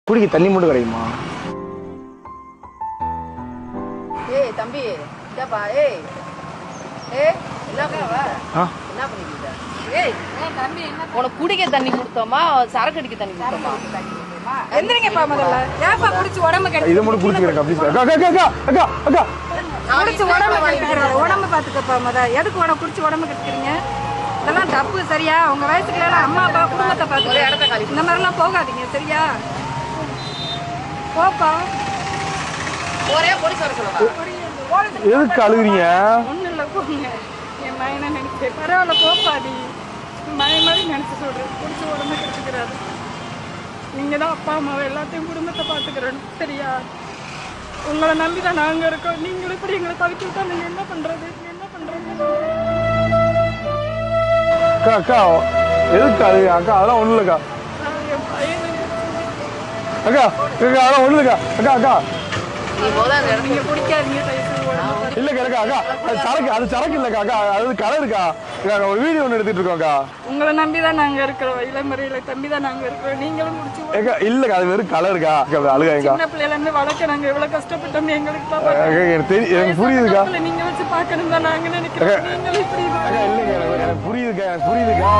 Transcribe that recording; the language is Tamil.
குடிக்க தண்ணி மட்டும் கிடைக்குமா? ஏய் தம்பி இந்தப்பா ஏய் ஏய் என்ன பண்ணிக்கிட்ட? ஏய் தம்பி என்ன உனக்கு குடிக்க தண்ணி கொடுத்தோமா சரக்கு அடிக்க தண்ணி கொடுத்தோமா? எந்திரிங்கப்பா முதல்ல. ஏப்பா குடிச்சு உடம்பு கெடுத்து இதை மட்டும் குடிச்சுக்கிறேன் ப்ளீஸ். அக்கா அக்கா அக்கா அக்கா அக்கா குடிச்சு உடம்பு கெடுத்துக்கிறோம். உடம்பு பாத்துக்கப்பா எதுக்கு உடம்பு குடிச்சு உடம்பு கெடுத்துக்கிறீங்க? இதெல்லாம் தப்பு சரியா? உங்க வயசுக்குள்ள எல்லாம் அம்மா அப்பா குடும்பத்தை பார்த்து இந்த மாதிரிலாம் போகாதீங்க சரியா? போப்பா ஒரே போலீஸ் வர சொல்லவா? எதுக்கு அழுகுறீங்க? ஒன்றும் இல்லை போங்க. என் மயனை நினைச்சு பரவாயில்ல போப்பாடி. மய மாதிரி நினைச்சு சொல்றேன். குடிச்சு உடம்பு கெடுத்துக்கிறாரு. நீங்க தான் அப்பா அம்மாவை எல்லாத்தையும் குடும்பத்தை பார்த்துக்கிறோம் சரியா? உங்களை நம்பிதான் நாங்க இருக்கோம். நீங்களும் இப்படி எங்களை தவிக்க விட்டா நீங்க என்ன பண்றது? என்ன பண்றது? அக்கா அக்கா எதுக்கு அழுகு? அக்கா அதெல்லாம் ஒண்ணும் இல்லக்கா. என் பையனை அக்கா அக்கா அதெல்லாம் ஒண்ணும் இல்லக்கா. அக்கா அக்கா நீ போதா அந்த இடத்துல நீங்க குடிக்காதீங்க தயவுசெய்து உடம்பு. இல்லக்கா அக்கா அக்கா அது சரக்கு இல்லக்கா. அக்கா அது கலர் இருக்கா. ஒரு வீடியோ ஒன்று எடுத்துட்டு இருக்கோம்க்கா. உங்களை நம்பிதான் நாங்க இருக்கிறோம். இளமறையில தம்பிதான் நாங்க இருக்கிறோம். நீங்களும் குடிச்சு ஏக்கா இல்லக்கா அது வெறும் கலர் இருக்கா. அழுகாங்கக்கா. சின்ன பிள்ளைல இருந்து வளர்க்க நாங்க எவ்வளவு கஷ்டப்பட்டோம் எங்களுக்கு தான் எனக்கு தெரியும். எனக்கு புரியுதுக்கா. நீங்க வச்சு பாக்கணும் தான் நாங்க நினைக்கிறோம். நீங்களும் இப்படி அக்கா இல்லைங்க எனக்கு புரியுதுக்கா. எனக்கு புரியுதுக்கா.